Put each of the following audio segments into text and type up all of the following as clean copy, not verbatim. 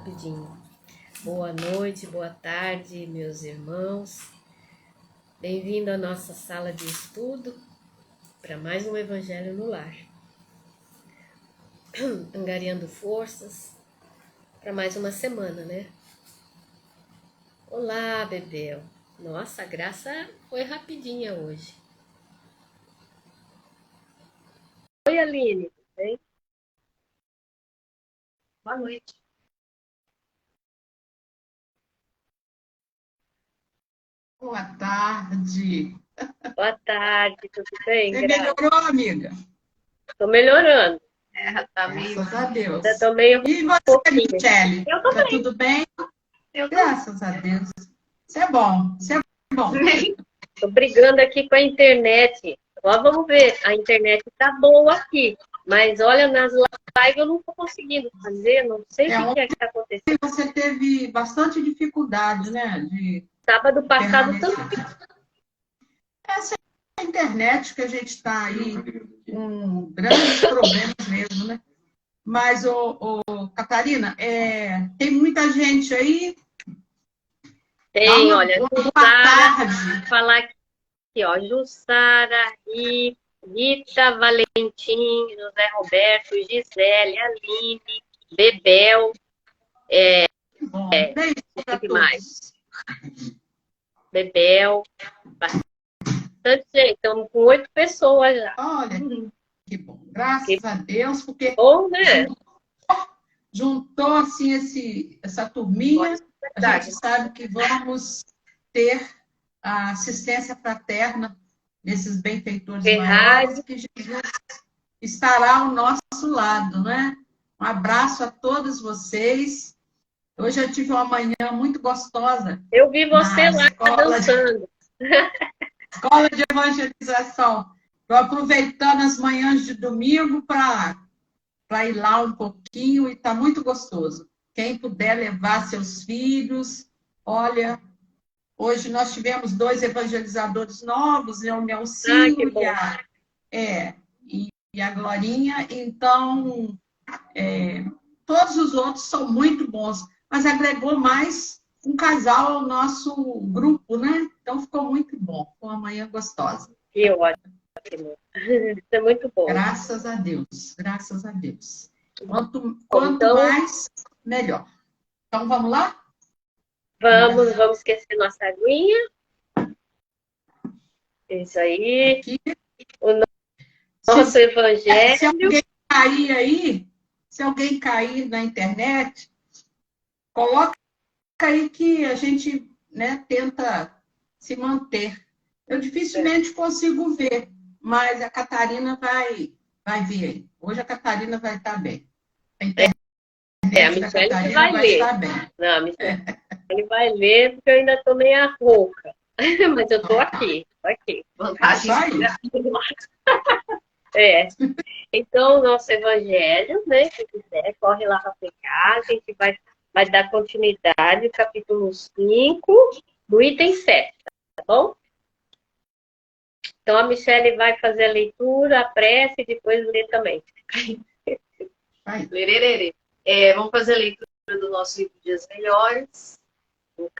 rapidinho. Boa noite, boa tarde, meus irmãos. Bem-vindo à nossa sala de estudo para mais um Evangelho no Lar. Angariando forças para mais uma semana, né? Olá, Bebel. Nossa, a graça foi rapidinha hoje. Oi, Aline, tudo bem? Boa noite. Boa tarde. Boa tarde, tudo bem, Você Graça? melhorou, amiga? Tô melhorando. Tá meio. Graças a Ainda Deus. tô meio E você, pouquinho. Michele? Eu tô Tá bem, tudo bem? eu tô Graças a Deus. Isso é bom. Isso é bom. bem. Tô brigando aqui com a internet. Ó, vamos ver. A internet tá boa aqui. Mas olha, nas lives eu não tô conseguindo fazer. Não sei o que Ontem que tá acontecendo. você teve bastante dificuldade, né? De Sábado passado também. permanecer. Essa é a internet que a gente está aí com grandes problemas mesmo, né? Mas, Catarina, tem muita gente aí. Dá Tem, olha, uma boa Jussara, tarde. falar aqui, ó. Jussara, Rita, Valentim, José Roberto, Gisele, Aline, Bebel, Bom, beijo o para que mais? todos. Bebel, bastante gente. Estamos com 8 pessoas já. Olha, que bom. Que Graças a Deus, porque bom, né? juntou assim essa Olha, turminha, isso é a gente verdade. sabe que vamos ter a assistência fraterna desses benfeitores maiores Ferrari, e que Jesus estará ao nosso lado, né? Um abraço a todos vocês. Hoje eu tive uma manhã muito gostosa eu vi na você lá escola dançando. de evangelização. Estou aproveitando as manhãs de domingo para ir lá um pouquinho e está muito gostoso. Quem puder levar seus filhos, olha, hoje nós tivemos 2 evangelizadores novos, né, o Ah, que Nelsinho bom. e a Glorinha, então todos os outros são muito bons, mas agregou mais um casal ao nosso grupo, né? Então ficou muito bom, foi uma manhã gostosa. Que ótimo. Isso é muito bom. Graças a Deus, graças a Deus. Bom, Quanto então, mais, melhor. Então, vamos lá? vamos esquecer nossa aguinha. Isso aí. Aqui. O nosso Se, se evangelho. alguém cair aí, se alguém cair na internet, coloca aí que a gente, né, tenta se manter. Eu dificilmente consigo ver, mas a Catarina vai ver aí. Hoje a Catarina vai estar bem. A A internet da Michelle que Catarina vai vai ler. estar bem. Não, a Michelle vai ler porque eu ainda estou meio rouca. Mas eu estou aqui, tô aqui. Isso aí. É. Então, o nosso evangelho, né? Se quiser, corre lá para pegar. A gente vai dar continuidade, capítulo 5, do item 7, tá bom? Então, a Michelle vai fazer a leitura, a prece e depois ler também. Vai. Lererê. Vamos fazer a leitura do nosso livro Dias Melhores, do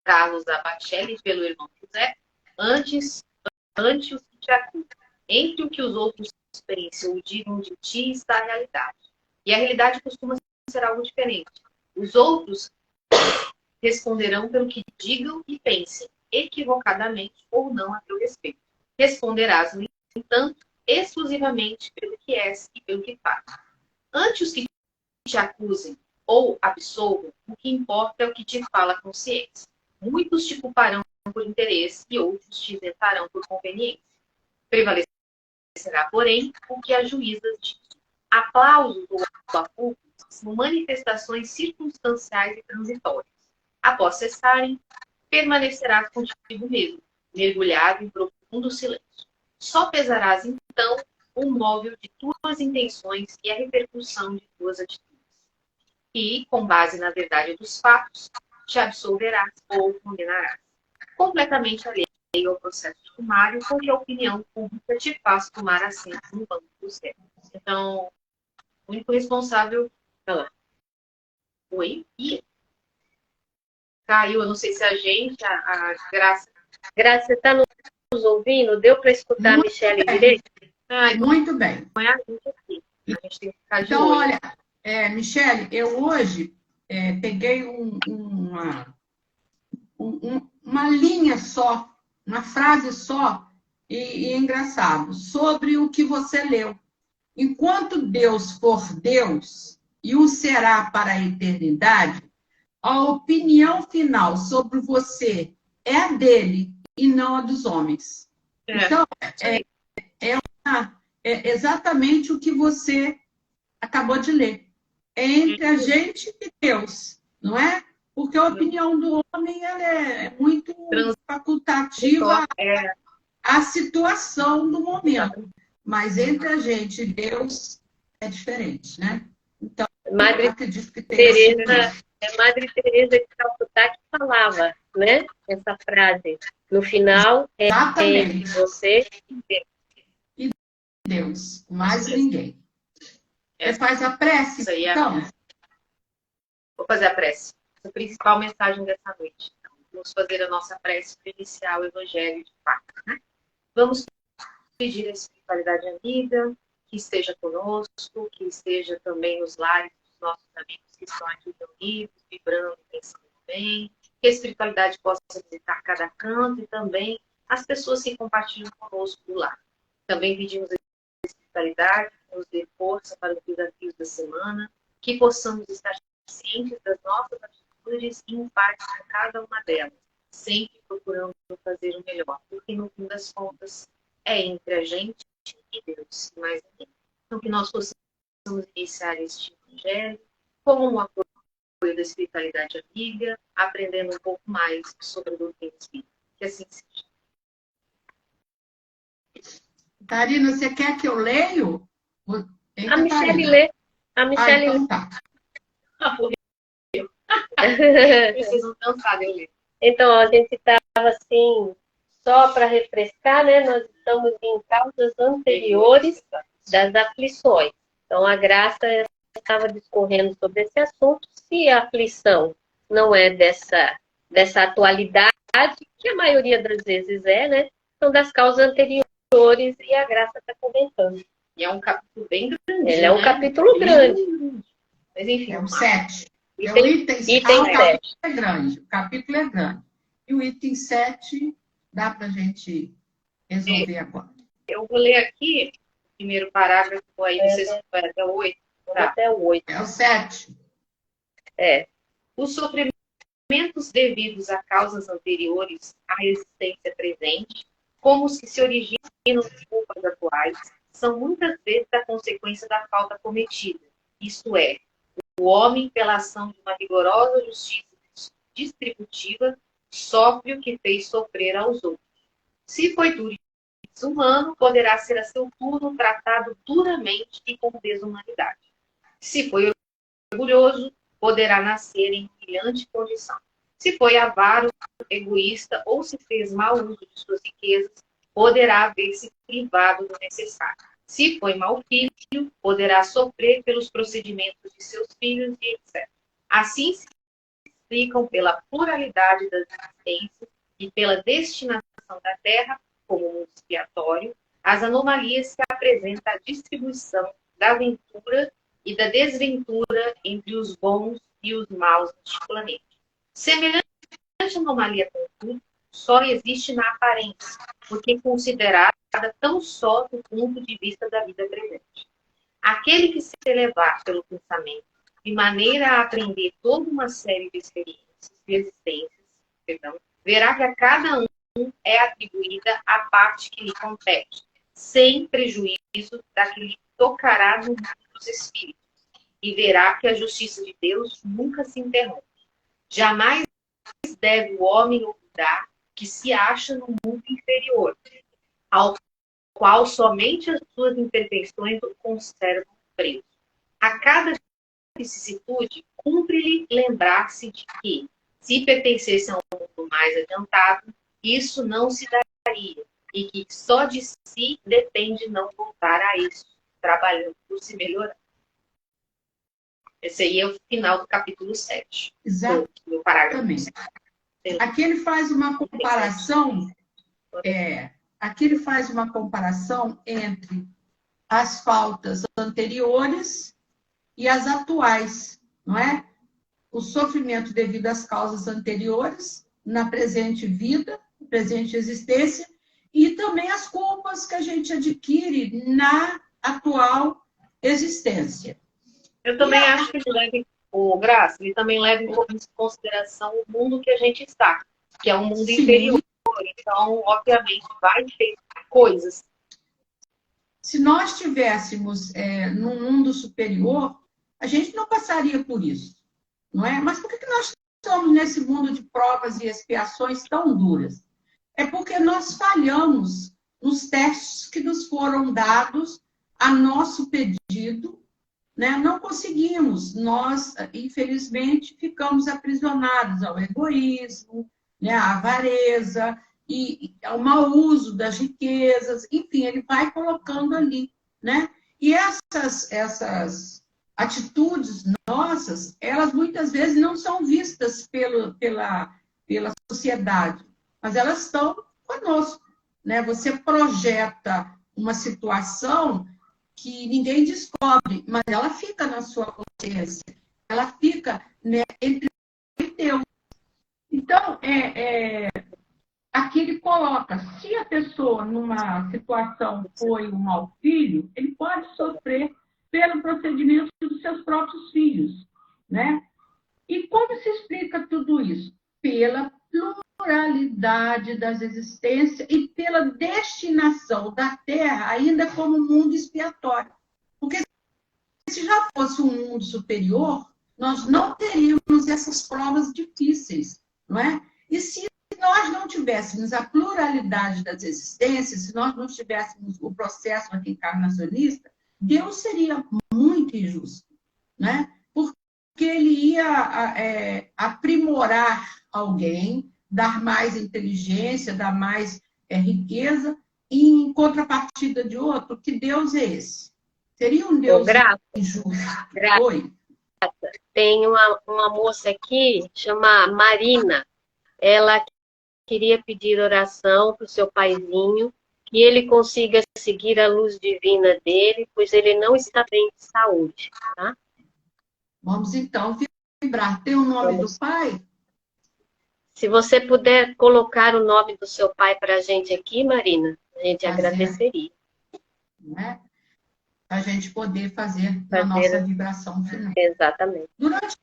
Carlos Abacelli, pelo irmão José. Antes o que te acusa. Entre o que os outros experienciam ou digam de ti está a realidade. E a realidade costuma ser algo diferente. Os outros responderão pelo que digam e pensem, equivocadamente ou não a teu respeito. Responderás, no entanto, exclusivamente pelo que és e pelo que fazes. Antes que te acusem ou absolvam, o que importa é o que te fala a consciência. Muitos te culparão por interesse e outros te isentarão por conveniência. Prevalecerá, porém, o que ajuizas disso. Aplausos ou apúlpios são manifestações circunstanciais e transitórias. Após cessarem, permanecerás contigo mesmo, mergulhado em profundo silêncio. Só pesarás, então, o móvel de tuas intenções e a repercussão de tuas atitudes. E, com base na verdade dos fatos, te absolverás ou condenarás. Completamente alheio ao processo sumário, porque a opinião pública te faz tomar assento no banco do céu. Então, o único responsável Oi? Ih, caiu, eu não sei se a gente, a Graça. Graça, você está nos ouvindo? Deu para escutar a Muito Michele bem, direito? Ah, então muito bem. põe a gente aqui. A gente tem que ficar de Então, olho. olha, Michele, eu hoje peguei uma linha só, uma frase só, e é engraçado, sobre o que você leu. Enquanto Deus for Deus e o será para a eternidade, a opinião final sobre você é a dele e não a dos homens. Então, Isso aí. é exatamente o que você acabou de ler. É entre a gente e Deus, não é? Porque a opinião do homem ela é muito facultativa É, à situação do momento. Mas entre a gente e Deus é diferente, né? Então, eu Madre acredito que tenha sido Teresa, isso. Madre Teresa de Calcutá que falava, né? Essa frase. No final, é entre Exatamente. você e Deus. E Deus, mais ninguém. Você faz a prece, isso aí então? Vou fazer a prece. A principal mensagem dessa noite. Então, vamos fazer a nossa prece para iniciar o Evangelho de fato. Né? Vamos pedir a espiritualidade amiga que esteja conosco, que esteja também nos lares dos nossos amigos que estão aqui reunidos, vibrando e pensando bem. Que a espiritualidade possa visitar cada canto e também as pessoas que compartilham conosco do lar. Também pedimos a espiritualidade que nos dê força para os desafios da semana, que possamos estar cientes das nossas atitudes e em paz com cada uma delas, sempre procurando fazer o melhor, porque no fim das contas é entre a gente e Deus, mais ninguém. Então, que nós possamos iniciar este evangelho com um apoio da espiritualidade amiga, aprendendo um pouco mais sobre a doutrina espírita. Que assim seja. Tarina, você quer que eu leio? A Eita, Michele Tarina. lê. A Michele Então tá. lê. Precisam cansar de eu ler. Então, a gente estava assim, só para refrescar, né? Nós estamos em causas anteriores das aflições. Então, a Graça estava discorrendo sobre esse assunto. Se a aflição não é dessa atualidade, que a maioria das vezes é, né? São das causas anteriores e a Graça está comentando. E é um capítulo bem grande. Ele é um capítulo grande. Mas enfim. É o 7. É o Item, item item o 7. capítulo é grande. O capítulo é grande. E o item 7 dá para a gente resolver agora. Eu vou ler aqui o primeiro parágrafo, aí vocês vai até o 8. Tá. Até o 8. É o 7. É. Os sofrimentos devidos a causas anteriores à existência presente, como os que se originam nas culpas atuais, são muitas vezes a consequência da falta cometida. Isto é, o homem, pela ação de uma rigorosa justiça distributiva, sofre o que fez sofrer aos outros. Se foi duro e desumano, poderá ser a seu turno tratado duramente e com desumanidade. Se foi orgulhoso, poderá nascer em humilhante condição. Se foi avaro, egoísta ou se fez mau uso de suas riquezas, poderá ver-se privado do necessário. Se foi mau filho, poderá sofrer pelos procedimentos de seus filhos e etc. Assim se explicam pela pluralidade das existências e pela destinação da Terra como um expiatório as anomalias que apresenta a distribuição da ventura e da desventura entre os bons e os maus neste planeta. Semelhante anomalia, contudo, só existe na aparência, porque é considerada tão só do ponto de vista da vida presente. Aquele que se elevar pelo pensamento, de maneira a aprender toda uma série de experiências, de existências, verá que a cada um é atribuída a parte que lhe compete, sem prejuízo da que lhe tocará no mundo dos espíritos, e verá que a justiça de Deus nunca se interrompe. Jamais deve o homem olvidar que se acha no mundo inferior, ao qual somente as suas imperfeições o conservam preso. A cada vicissitude, cumpre-lhe lembrar-se de que, se pertencesse a um mundo mais adiantado, isso não se daria, e que só de si depende não voltar a isso, trabalhando por se melhorar. Esse aí é o final do capítulo 7. Exatamente. Do parágrafo. Aqui ele faz uma comparação, entre as faltas anteriores e as atuais, não é? O sofrimento devido às causas anteriores, na presente vida, presente existência, e também as culpas que a gente adquire na atual existência. Eu também acho que ele leva, Graça, ele também leva em consideração o mundo que a gente está, que é um mundo inferior. Então, obviamente, vai ter coisas. Se nós estivéssemos num mundo superior, a gente não passaria por isso, não é? Mas por que nós estamos nesse mundo de provas e expiações tão duras? É porque nós falhamos nos testes que nos foram dados a nosso pedido, né? Não conseguimos. Nós, infelizmente, ficamos aprisionados ao egoísmo, né? À avareza e ao mau uso das riquezas. Enfim, ele vai colocando ali, né? E essas atitudes nossas, elas muitas vezes não são vistas pela sociedade, mas elas estão conosco, né? Você projeta uma situação que ninguém descobre, mas ela fica na sua consciência, ela fica, né, entre Deus. Então, aqui ele coloca, se a pessoa numa situação foi um mau filho, ele pode sofrer pelo procedimento dos seus próprios filhos, né? E como se explica tudo isso? Pela pluralidade das existências e pela destinação da Terra ainda como mundo expiatório. Porque se já fosse um mundo superior, nós não teríamos essas provas difíceis, não é? E se nós não tivéssemos a pluralidade das existências, se nós não tivéssemos o processo aqui encarnacionista, Deus seria muito injusto, né? Porque ele ia aprimorar alguém, dar mais inteligência, dar mais riqueza, em contrapartida de outro. Que Deus é esse? Seria um Deus injusto. Oi? Tem uma moça aqui, chama Marina. Ela queria pedir oração para o seu paizinho, que ele consiga seguir a luz divina dele, pois ele não está bem de saúde, tá? Vamos então vibrar. Tem o nome do pai? Se você puder colocar o nome do seu pai para a gente aqui, Marina, a gente agradeceria. Né? A gente poder fazer a nossa vibração final. Exatamente. Durante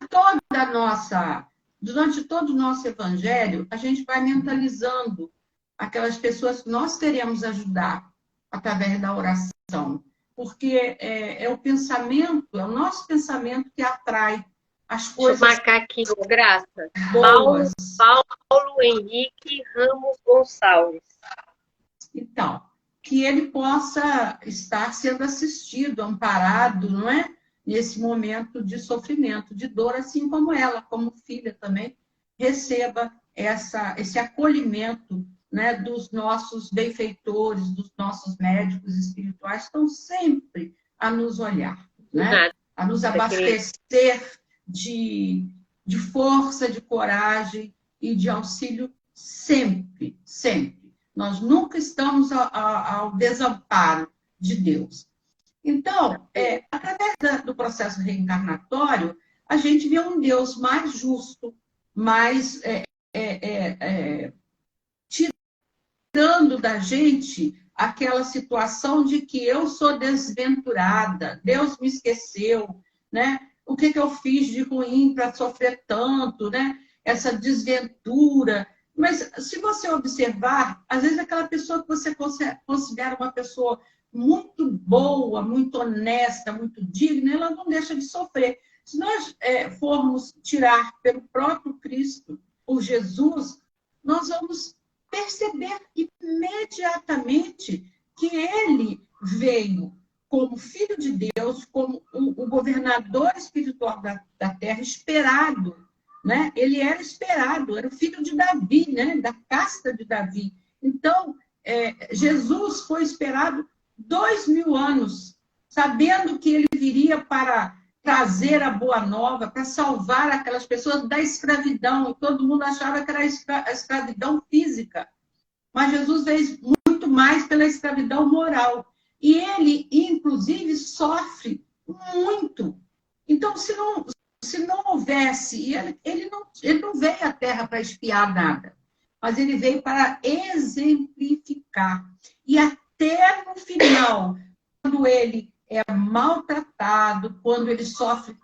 todo o nosso evangelho, a gente vai mentalizando aquelas pessoas que nós queremos ajudar através da oração. Porque é o pensamento, é o nosso pensamento que atrai as coisas. Deixa eu marcar aqui, Graça. Boas. Paulo Henrique Ramos Gonçalves. Então, que ele possa estar sendo assistido, amparado, não é? Nesse momento de sofrimento, de dor, assim como ela, como filha também, receba esse acolhimento, né, dos nossos benfeitores, dos nossos médicos espirituais, estão sempre a nos olhar, né? A nos abastecer de força, de coragem e de auxílio sempre, sempre. Nós nunca estamos ao desamparo de Deus. Então, através do processo reencarnatório, a gente vê um Deus mais justo, mais tirando da gente aquela situação de que eu sou desventurada, Deus me esqueceu, né? O que eu fiz de ruim para sofrer tanto, né? Essa desventura. Mas se você observar, às vezes aquela pessoa que você considera uma pessoa muito boa, muito honesta, muito digna, ela não deixa de sofrer. Se nós formos tirar pelo próprio Cristo, por Jesus, nós vamos perceber imediatamente que ele veio como Filho de Deus, como o governador espiritual da Terra, esperado. Né? Ele era esperado, era o filho de Davi, né? Da casta de Davi. Então, Jesus foi esperado 2000 anos, sabendo que ele viria para trazer a boa nova, para salvar aquelas pessoas da escravidão. E todo mundo achava que era a escravidão física. Mas Jesus fez muito mais pela escravidão moral. E ele, inclusive, sofre muito. Então, se não houvesse, ele não veio à Terra para espiar nada, mas ele veio para exemplificar. E até no final, quando ele é maltratado, quando ele sofre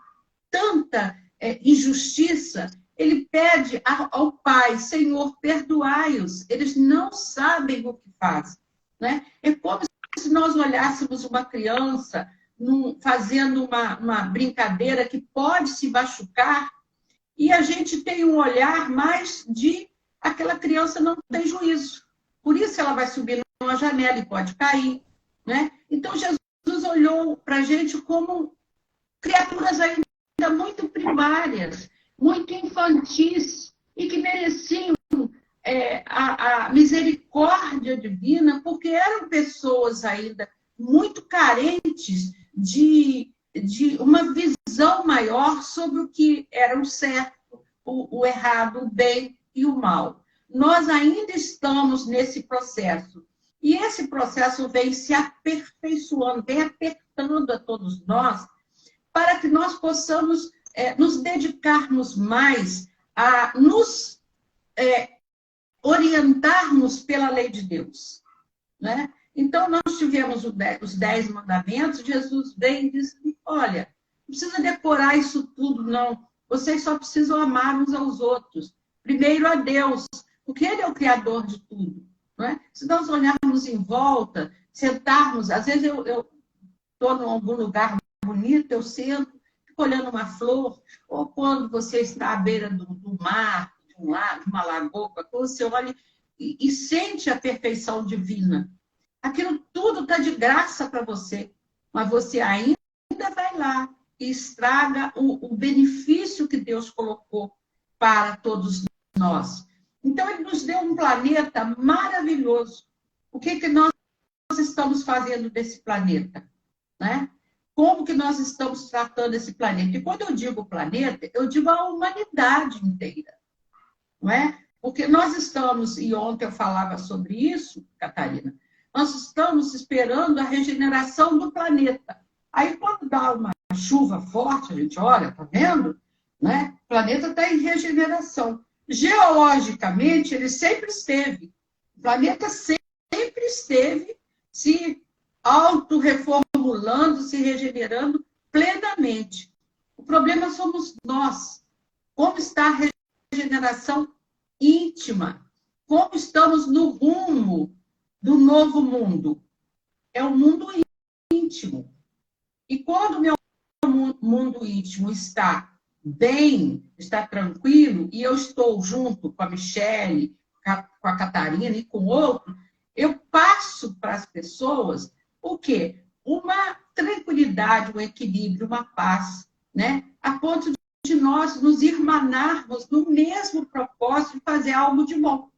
tanta injustiça, ele pede ao Pai: Senhor, perdoai-os, eles não sabem o que fazem. Né? É como se nós olhássemos uma criança fazendo uma brincadeira que pode se machucar, e a gente tem um olhar mais de aquela criança não tem juízo. Por isso ela vai subir numa janela e pode cair. Né? Então Jesus olhou para a gente como criaturas ainda muito primárias, muito infantis, e que mereciam a misericórdia divina, porque eram pessoas ainda muito carentes de uma visão maior sobre o que era o certo, o errado, o bem e o mal. Nós ainda estamos nesse processo. E esse processo vem se aperfeiçoando, vem apertando a todos nós, para que nós possamos nos dedicarmos mais a nos orientarmos pela lei de Deus. Né? Então, nós tivemos os 10 mandamentos, Jesus vem e diz: olha, não precisa decorar isso tudo, não. Vocês só precisam amar uns aos outros. Primeiro a Deus, porque Ele é o Criador de tudo. Não é? Se nós olharmos em volta, sentarmos, às vezes eu estou em algum lugar bonito, eu sento, fico olhando uma flor, ou quando você está à beira do mar, de um lago, de uma lagoa, quando você olha e sente a perfeição divina. Aquilo tudo está de graça para você, mas você ainda vai lá e estraga o benefício que Deus colocou para todos nós. Então, Ele nos deu um planeta maravilhoso. O que nós estamos fazendo desse planeta? Né? Como que nós estamos tratando esse planeta? E quando eu digo planeta, eu digo a humanidade inteira. Não é? Porque nós estamos, e ontem eu falava sobre isso, Catarina, nós estamos esperando a regeneração do planeta. Aí, quando dá uma chuva forte, a gente olha, tá vendo? Né? O planeta está em regeneração. Geologicamente, ele sempre esteve. O planeta sempre esteve se autorreformulando, se regenerando plenamente. O problema somos nós. Como está a regeneração íntima? Como estamos no rumo do novo mundo? É o mundo íntimo. E quando o meu mundo íntimo está bem, está tranquilo, e eu estou junto com a Michele, com a Catarina e com outro, eu passo para as pessoas o quê? Uma tranquilidade, um equilíbrio, uma paz, né? A ponto de nós nos irmanarmos no mesmo propósito de fazer algo de bom.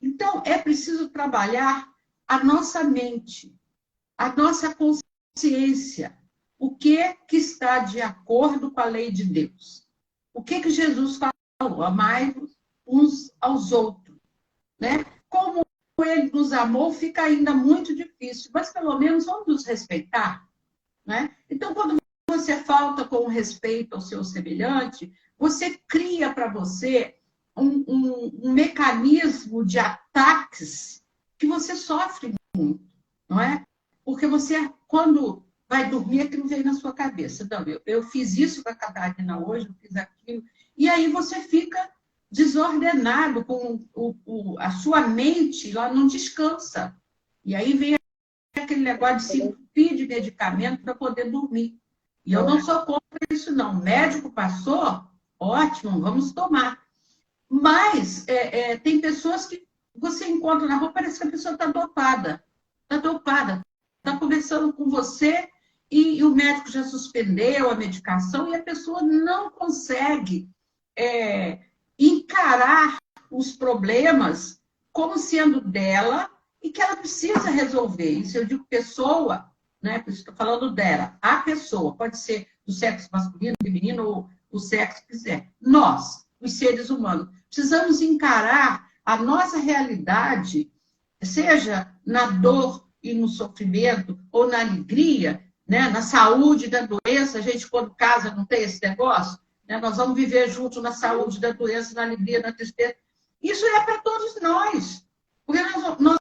Então, é preciso trabalhar a nossa mente, a nossa consciência. O que está de acordo com a lei de Deus? O que Jesus falou? Amai-vos uns aos outros. Né? Como Ele nos amou, fica ainda muito difícil, mas pelo menos vamos nos respeitar. Né? Então, quando você falta com respeito ao seu semelhante, você cria para você um mecanismo de ataques que você sofre muito, não é? Porque você, quando vai dormir, aquilo vem na sua cabeça. Então, eu fiz isso com a Catarina hoje, eu fiz aquilo. E aí você fica desordenado, com a sua mente, ela não descansa. E aí vem aquele negócio de se entupir de medicamento para poder dormir. E eu não sou contra isso, não. O médico passou, ótimo, vamos tomar. Mas tem pessoas que você encontra na rua, parece que a pessoa está dopada. Está dopada. Está conversando com você e o médico já suspendeu a medicação e a pessoa não consegue encarar os problemas como sendo dela e que ela precisa resolver. Isso eu digo pessoa, né? Por isso estou falando dela. A pessoa pode ser do sexo masculino, feminino ou o sexo que quiser. Nós, os seres humanos, precisamos encarar a nossa realidade, seja na dor e no sofrimento, ou na alegria, né? Na saúde da doença. A gente, quando casa, não tem esse negócio, né? Nós vamos viver juntos na saúde da doença, na alegria, na tristeza. Isso é para todos nós. Porque nós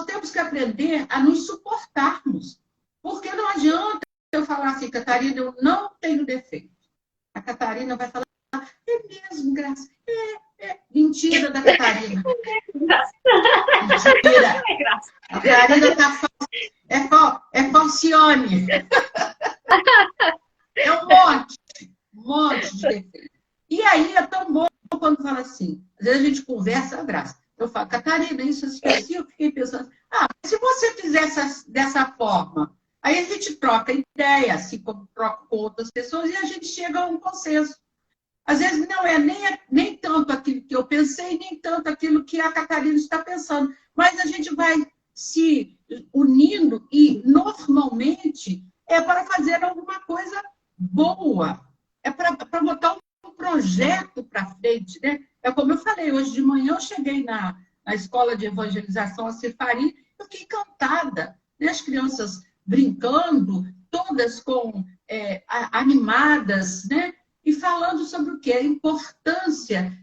temos que aprender a nos suportarmos. Porque não adianta eu falar assim, Catarina, eu não tenho defeito. A Catarina vai falar, é mesmo, Graça? Mentira da Catarina. Mentira. A Catarina é falcione. É um monte de defeito. E aí é tão bom quando fala assim. Às vezes a gente conversa, Graça. Eu falo, Catarina, isso assim, eu fiquei pensando, se você fizesse dessa forma, aí a gente troca ideia, assim como troca com outras pessoas, e a gente chega a um consenso. Às vezes não é nem tanto aquilo que eu pensei, nem tanto aquilo que a Catarina está pensando, mas a gente vai se unindo e, normalmente, é para fazer alguma coisa boa, é para botar um projeto para frente, né? É como eu falei, hoje de manhã eu cheguei na escola de evangelização, a Cefari, eu fiquei encantada, né? As crianças brincando, todas animadas, né? E falando sobre o quê? A importância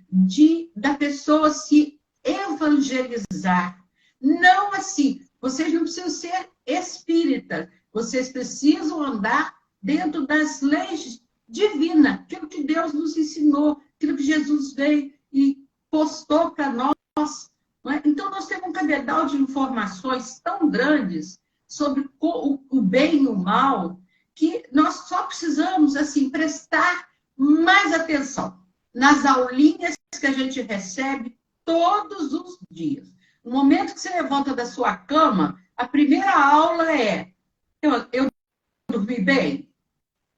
da pessoa se evangelizar. Não assim, vocês não precisam ser espíritas, vocês precisam andar dentro das leis divinas, aquilo que Deus nos ensinou, aquilo que Jesus veio e postou para nós. Não é? Então, nós temos um cabedal de informações tão grandes sobre o bem e o mal, que nós só precisamos assim prestar mais atenção nas aulinhas que a gente recebe todos os dias. No momento que você levanta da sua cama, a primeira aula é: eu dormi bem?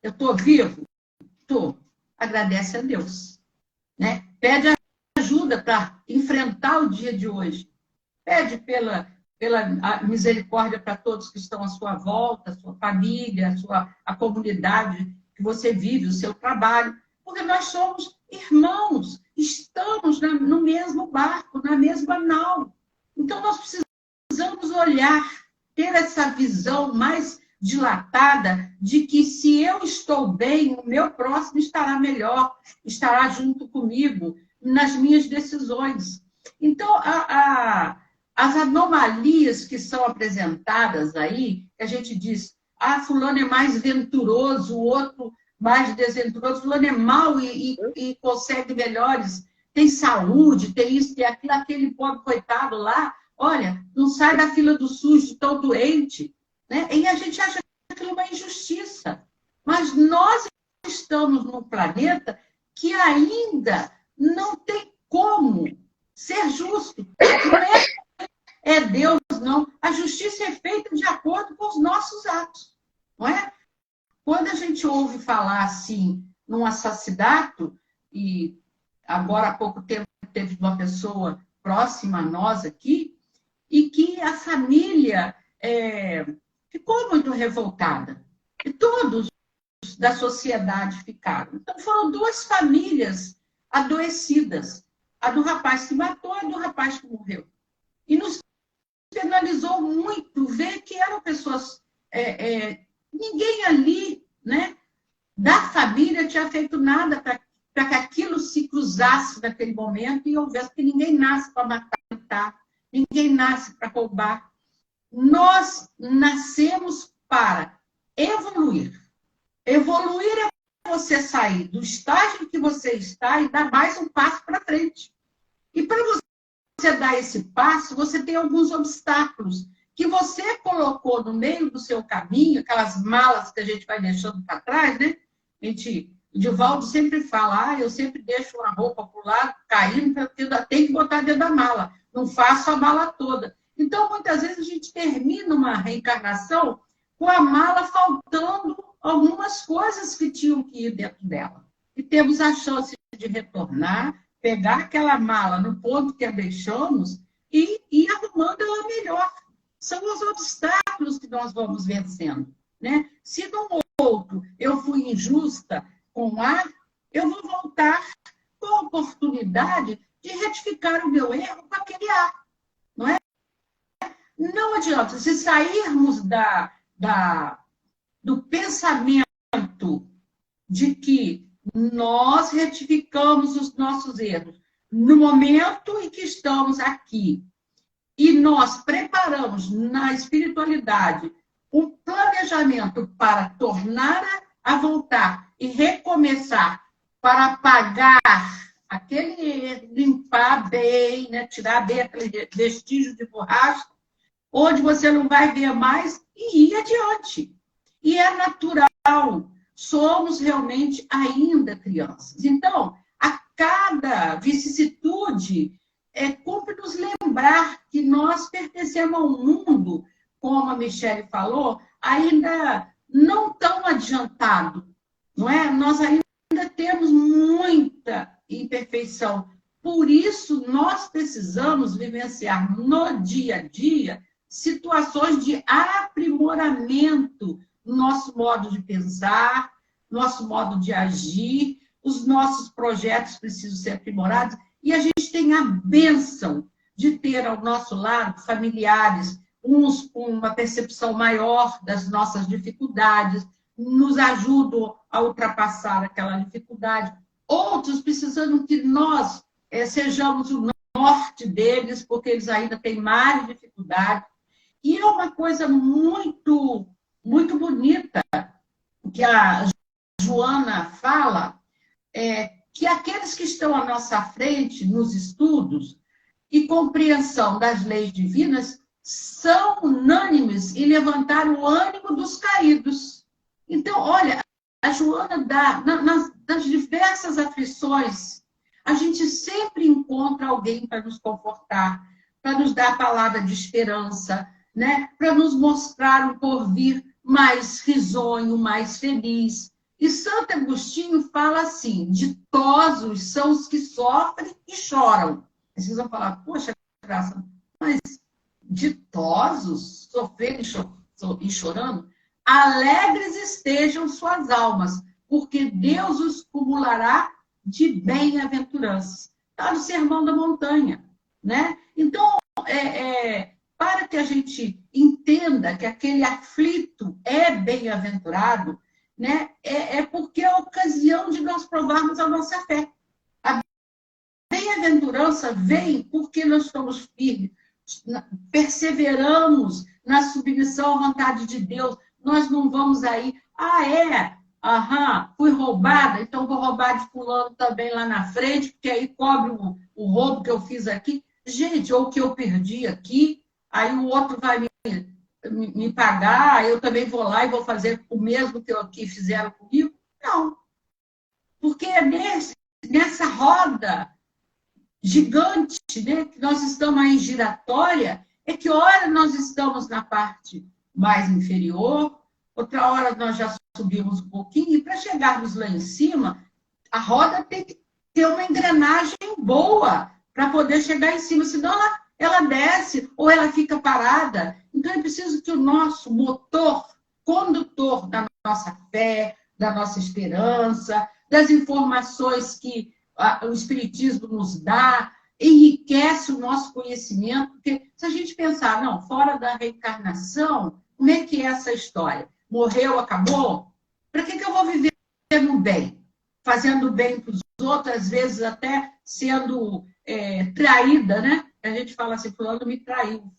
Eu estou vivo? Estou. Agradece a Deus. Né? Pede ajuda para enfrentar o dia de hoje. Pede pela misericórdia para todos que estão à sua volta, a sua família, a comunidade que você vive, o seu trabalho, porque nós somos irmãos, estamos no mesmo barco, na mesma nau. Então, nós precisamos olhar, ter essa visão mais dilatada de que se eu estou bem, o meu próximo estará melhor, estará junto comigo nas minhas decisões. Então, as anomalias que são apresentadas aí, que a gente diz, fulano é mais venturoso, o outro mais desventuroso, fulano é mau e consegue melhores, tem saúde, tem isso, tem aquilo, aquele pobre coitado lá, olha, não sai da fila do SUS de tão doente, né? E a gente acha aquilo uma injustiça. Mas nós estamos num planeta que ainda não tem como ser justo. Não é Deus, não. A justiça é feita de acordo com os nossos atos, não é? Quando a gente ouve falar assim, num assassinato, e agora há pouco tempo teve uma pessoa próxima a nós aqui, e que a família ficou muito revoltada. E todos da sociedade ficaram. Então, foram duas famílias adoecidas. A do rapaz que matou e a do rapaz que morreu. E nos penalizou muito ver que eram pessoas... ninguém ali, né, da família tinha feito nada para que aquilo se cruzasse naquele momento e houvesse, porque ninguém nasce para matar, ninguém nasce para roubar. Nós nascemos para evoluir. Evoluir é você sair do estágio que você está e dar mais um passo para frente. E para você dar esse passo, você tem alguns obstáculos que você colocou no meio do seu caminho, aquelas malas que a gente vai deixando para trás, né? O Divaldo sempre fala, eu sempre deixo uma roupa para o lado, caindo, porque tem que botar dentro da mala. Não faço a mala toda. Então, muitas vezes, a gente termina uma reencarnação com a mala faltando algumas coisas que tinham que ir dentro dela. E temos a chance de retornar, pegar aquela mala no ponto que a deixamos e ir arrumando ela melhor. São os obstáculos que nós vamos vencendo. né? Se no outro eu fui injusta com A, eu vou voltar com a oportunidade de retificar o meu erro com aquele A, não é? Não adianta, se sairmos do pensamento de que nós retificamos os nossos erros no momento em que estamos aqui e nós preparamos na espiritualidade um planejamento para tornar a voltar e recomeçar, para apagar aquele erro, limpar bem, né? Tirar bem aquele vestígio de borracha, onde você não vai ver mais e ir adiante. E é natural, somos realmente ainda crianças. Então, a cada vicissitude, cumpre nos lembrar que nós pertencemos a um mundo, como a Michele falou, ainda não tão adiantado, não é? Nós ainda temos muita imperfeição. Por isso, nós precisamos vivenciar no dia a dia situações de aprimoramento no nosso modo de pensar, nosso modo de agir, os nossos projetos precisam ser aprimorados, e a gente tem a bênção de ter ao nosso lado familiares, uns com uma percepção maior das nossas dificuldades, nos ajudam a ultrapassar aquela dificuldade, outros precisando que nós sejamos o norte deles, porque eles ainda têm mais dificuldade. E é uma coisa muito, muito bonita que a Joana fala, que aqueles que estão à nossa frente nos estudos e compreensão das leis divinas são unânimes em levantar o ânimo dos caídos. Então, olha, a Joana dá, nas diversas aflições, a gente sempre encontra alguém para nos confortar, para nos dar a palavra de esperança, né? Para nos mostrar um porvir mais risonho, mais feliz. E Santo Agostinho fala assim, ditosos são os que sofrem e choram. Vocês vão falar, poxa, Graça, mas ditosos, sofrendo e chorando? Alegres estejam suas almas, porque Deus os cumulará de bem-aventuranças. Está no Sermão da Montanha, né? Então, para que a gente entenda que aquele aflito é bem-aventurado, né? Porque é a ocasião de nós provarmos a nossa fé. A bem-aventurança vem porque nós estamos firmes, perseveramos na submissão à vontade de Deus. Nós não vamos aí, fui roubada, então vou roubar de fulano também lá na frente, porque aí cobre o roubo que eu fiz aqui. Gente, ou que eu perdi aqui, aí o outro vai me pagar, aí eu também vou lá e vou fazer o mesmo que fizeram comigo. Não. Porque é nessa roda gigante, né, que nós estamos aí giratória, é que hora nós estamos na parte mais inferior, outra hora nós já subimos um pouquinho, e para chegarmos lá em cima, a roda tem que ter uma engrenagem boa para poder chegar em cima, senão ela desce ou ela fica parada. Então é preciso que o nosso motor, condutor da nossa fé, da nossa esperança, das informações que o Espiritismo nos dá, enriquece o nosso conhecimento, porque se a gente pensar, não, fora da reencarnação, como é que é essa história? Morreu, acabou? Para que eu vou viver no bem? Fazendo bem para os outros, às vezes até sendo traída, né? A gente fala assim, fulano me traiu.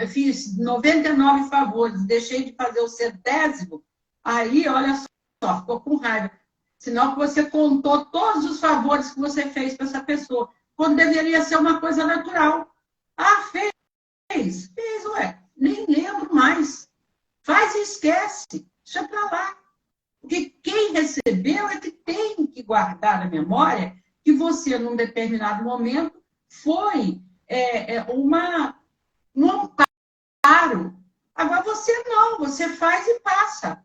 Fiz 99 favores, deixei de fazer o 100º, aí, olha só, ficou com raiva. Sinal que você contou todos os favores que você fez para essa pessoa, quando deveria ser uma coisa natural. Fez, ué, nem lembro mais. Faz e esquece, deixa para lá. Porque quem recebeu é que tem que guardar na memória que você, num determinado momento, foi um amparo. Agora você não, você faz e passa.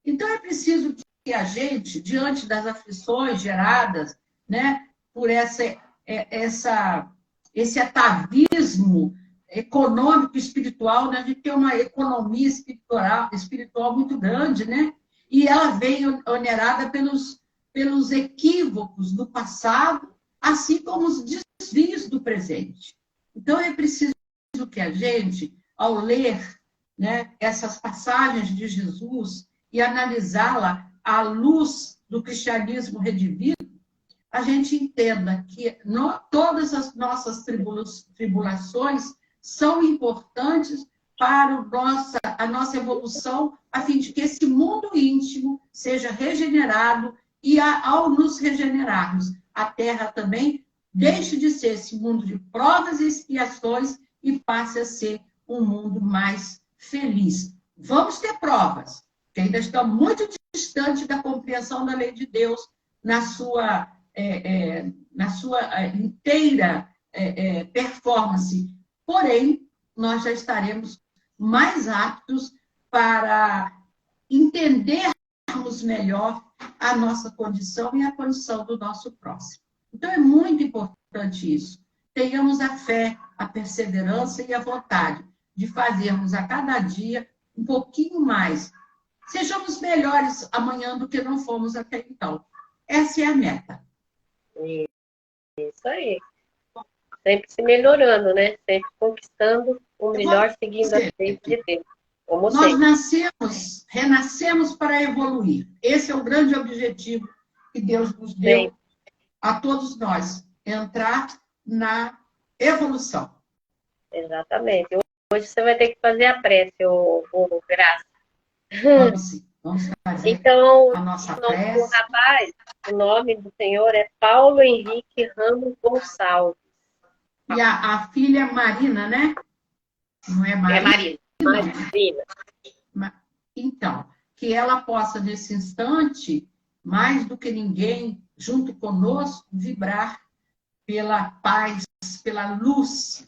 Então é preciso que a gente, diante das aflições geradas, né, por esse atavismo econômico, espiritual, né? A gente tem uma economia espiritual muito grande, né? E ela vem onerada pelos equívocos do passado, assim como os desvios do presente. Então, é preciso que a gente, ao ler, né, essas passagens de Jesus e analisá-la à luz do cristianismo redimido, a gente entenda que todas as nossas tribulações são importantes para a nossa evolução, a fim de que esse mundo íntimo seja regenerado e, ao nos regenerarmos, a Terra também deixe de ser esse mundo de provas e expiações e passe a ser um mundo mais feliz. Vamos ter provas, que ainda estão muito distantes da compreensão da lei de Deus na sua inteira performance. Porém, nós já estaremos mais aptos para entendermos melhor a nossa condição e a condição do nosso próximo. Então, é muito importante isso. Tenhamos a fé, a perseverança e a vontade de fazermos a cada dia um pouquinho mais. Sejamos melhores amanhã do que não fomos até então. Essa é a meta. Isso aí. Sempre se melhorando, né? Sempre conquistando o melhor, seguindo a lei de Deus. Como nós renascemos para evoluir. Esse é o grande objetivo que Deus nos deu a todos nós. Entrar na evolução. Exatamente. Hoje você vai ter que fazer a prece, o Graça. Vamos sim. Vamos fazer então, a nossa prece. O rapaz, o nome do senhor é Paulo Henrique Ramos Gonçalves. E a filha Marina, né? Não é Marina? É Marina. Então, que ela possa, nesse instante, mais do que ninguém, junto conosco, vibrar pela paz, pela luz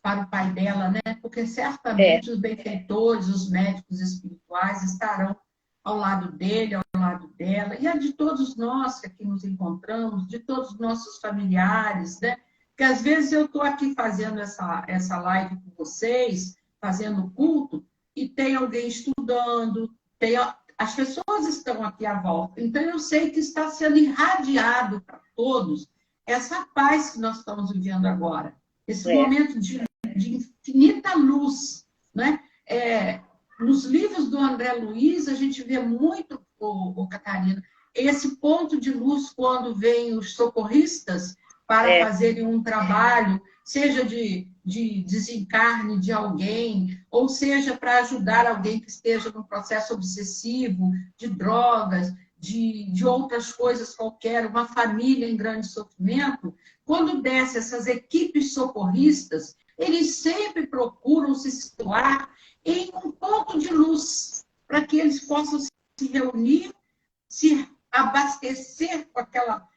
para o pai dela, né? Porque certamente os benfeitores, os médicos espirituais estarão ao lado dele, ao lado dela, e a de todos nós que aqui nos encontramos, de todos os nossos familiares, né? Porque às vezes eu estou aqui fazendo essa live com vocês, fazendo culto, e tem alguém estudando, as pessoas estão aqui à volta. Então, eu sei que está sendo irradiado para todos essa paz que nós estamos vivendo agora. Esse momento de infinita luz, né? Nos livros do André Luiz, a gente vê muito, Catarina, esse ponto de luz quando vêm os socorristas para fazerem um trabalho, seja de desencarne de alguém, ou seja para ajudar alguém que esteja num processo obsessivo, de drogas, de outras coisas qualquer, uma família em grande sofrimento. Quando desce essas equipes socorristas, eles sempre procuram se situar em um ponto de luz, para que eles possam se reunir, se abastecer com aquela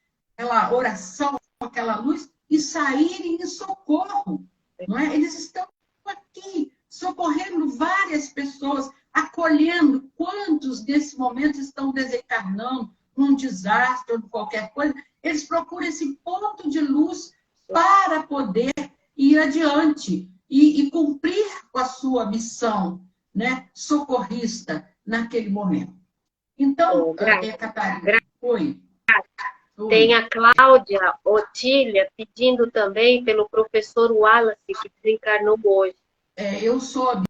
oração, com aquela luz, e saírem em socorro. Não é? Eles estão aqui, socorrendo várias pessoas, acolhendo quantos nesse momento estão desencarnando num desastre ou qualquer coisa. Eles procuram esse ponto de luz para poder ir adiante e cumprir com a sua missão, né, socorrista naquele momento. Então, Catarina, oi. Tem a Cláudia Otília pedindo também pelo professor Wallace, que desencarnou hoje. Eu soube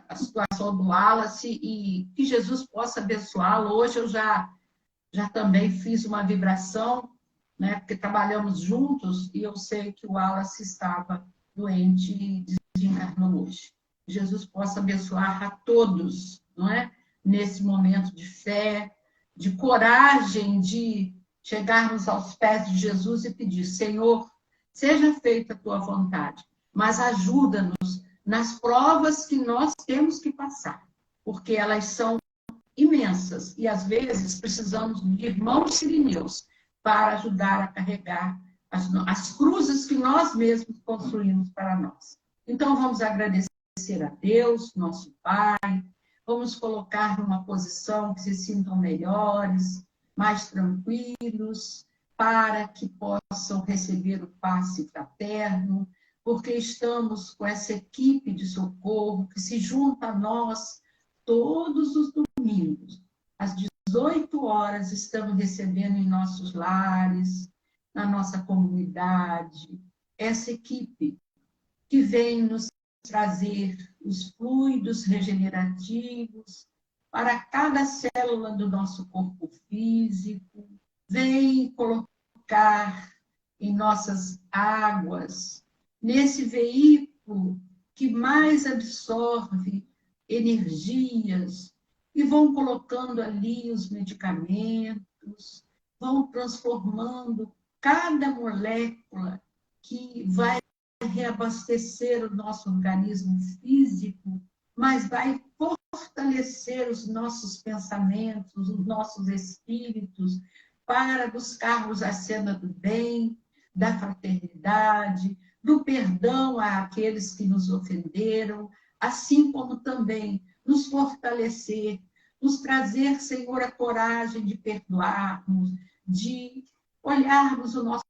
a situação do Wallace e que Jesus possa abençoá-lo. Hoje eu já também fiz uma vibração, né, porque trabalhamos juntos e eu sei que o Wallace estava doente e desencarnou hoje. Jesus possa abençoar a todos, não é? Nesse momento de fé, de coragem, de chegarmos aos pés de Jesus e pedir: Senhor, seja feita a tua vontade, mas ajuda-nos nas provas que nós temos que passar, porque elas são imensas e, às vezes, precisamos de irmãos sirineus para ajudar a carregar as cruzes que nós mesmos construímos para nós. Então, vamos agradecer a Deus, nosso Pai, vamos colocar numa posição que se sintam melhores, mais tranquilos, para que possam receber o passe fraterno. porque estamos com essa equipe de socorro que se junta a nós todos os domingos. Às 18 horas estamos recebendo em nossos lares, na nossa comunidade, essa equipe que vem nos trazer os fluidos regenerativos para cada célula do nosso corpo físico, vem colocar em nossas águas, nesse veículo que mais absorve energias, e vão colocando ali os medicamentos, vão transformando cada molécula que vai reabastecer o nosso organismo físico, mas vai fortalecer os nossos pensamentos, os nossos espíritos, para buscarmos a cena do bem, da fraternidade, do perdão àqueles que nos ofenderam, assim como também nos fortalecer, nos trazer, Senhor, a coragem de perdoarmos, de olharmos o nosso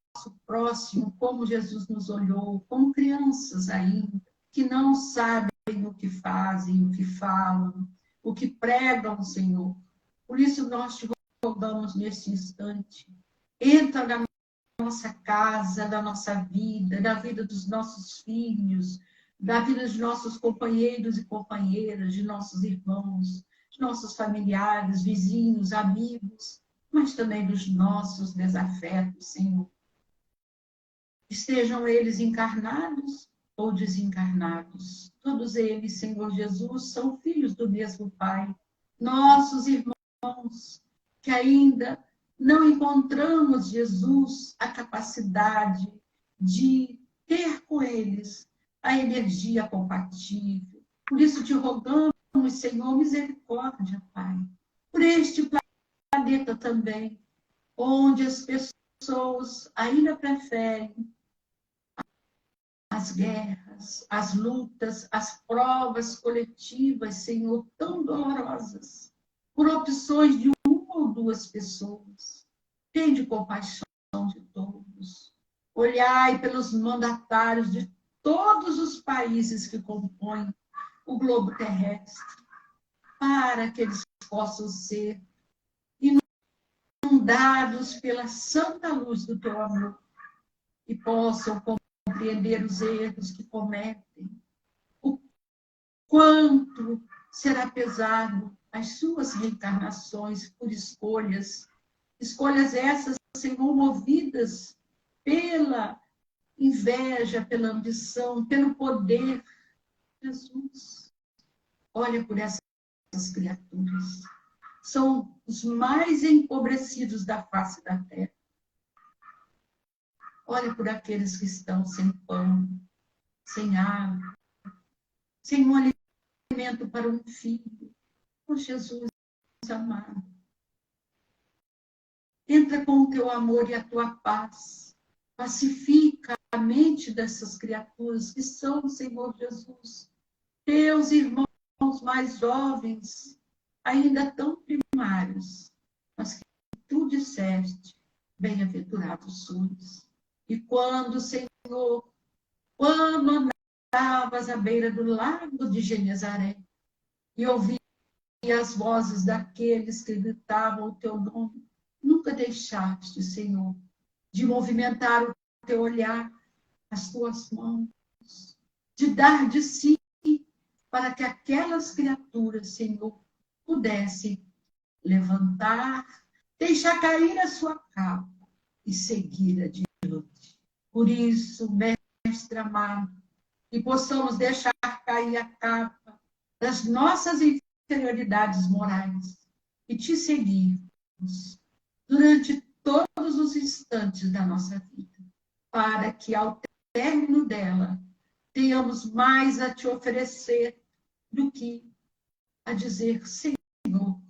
próximo como Jesus nos olhou, como crianças ainda, que não sabem o que fazem, o que falam, o que pregam, Senhor. Por isso nós te rogamos neste instante, entra na nossa casa, da nossa vida, da vida dos nossos filhos, da vida dos nossos companheiros e companheiras, de nossos irmãos, de nossos familiares, vizinhos, amigos, mas também dos nossos desafetos, Senhor. Estejam eles encarnados ou desencarnados. Todos eles, Senhor Jesus, são filhos do mesmo Pai. Nossos irmãos que ainda não encontramos, Jesus, a capacidade de ter com eles a energia compatível. Por isso te rogamos, Senhor, misericórdia, Pai, por este planeta também, onde as pessoas ainda preferem as guerras, as lutas, as provas coletivas, Senhor, tão dolorosas, por opções de uma ou duas pessoas. Tende compaixão de todos. Olhai pelos mandatários de todos os países que compõem o globo terrestre, para que eles possam ser inundados pela santa luz do teu amor e possam compreender os erros que cometem, o quanto será pesado as suas reencarnações por escolhas essas, Senhor, movidas pela inveja, pela ambição, pelo poder. Jesus, olha por essas criaturas. São os mais empobrecidos da face da terra. Olha por aqueles que estão sem pão, sem água, sem um alimento para um filho. Oh, Jesus amado, entra com o teu amor e a tua paz. Pacifica a mente dessas criaturas que são, Senhor Jesus, teus irmãos mais jovens, ainda tão primários, mas que tu disseste, bem-aventurados sois. E quando, Senhor, quando andavas à beira do lago de Genezaré e ouvias as vozes daqueles que gritavam o teu nome, nunca deixaste, Senhor, de movimentar o teu olhar, as tuas mãos, de dar de si para que aquelas criaturas, Senhor, pudessem levantar, deixar cair a sua capa e seguir adiante. Por isso, Mestre amado, que possamos deixar cair a capa das nossas inferioridades morais e te seguirmos durante todos os instantes da nossa vida, para que ao término dela tenhamos mais a te oferecer do que a dizer, Senhor,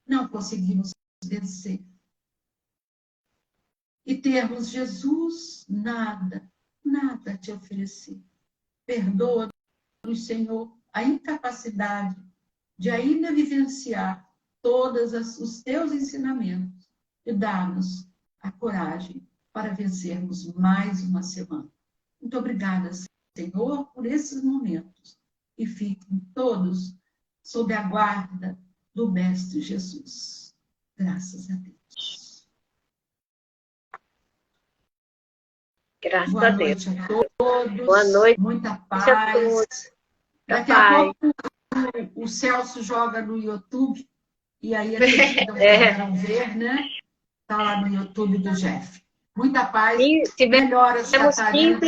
não conseguimos vencer. E termos, Jesus, nada a te oferecer. Perdoa-nos, Senhor, a incapacidade de ainda vivenciar todos os teus ensinamentos e dá-nos a coragem para vencermos mais uma semana. Muito obrigada, Senhor, por esses momentos. E fiquem todos sob a guarda do Mestre Jesus. Graças a Deus. Graças Boa a Deus. noite a todos. Boa noite. Muita A paz. todos. Daqui a pouco o Celso joga no YouTube e aí aqueles que não puderam ver, né? Está lá no YouTube do Jeff. Muita paz. E Melhoras, Catarina.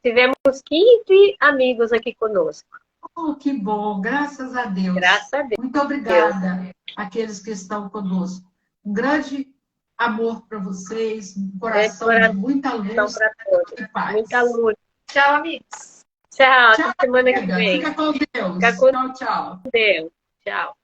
tivemos 15 amigos aqui conosco. Oh, que bom, graças a Deus. Graças a Deus. Muito obrigada àqueles que estão conosco. Um grande amor para vocês, um coração de muita luz e paz. Muita luz. Tchau, amigos. Tchau, Tchau, até semana que amiga. vem. Fica com Deus. Fica com Tchau, tchau. Deus. Tchau.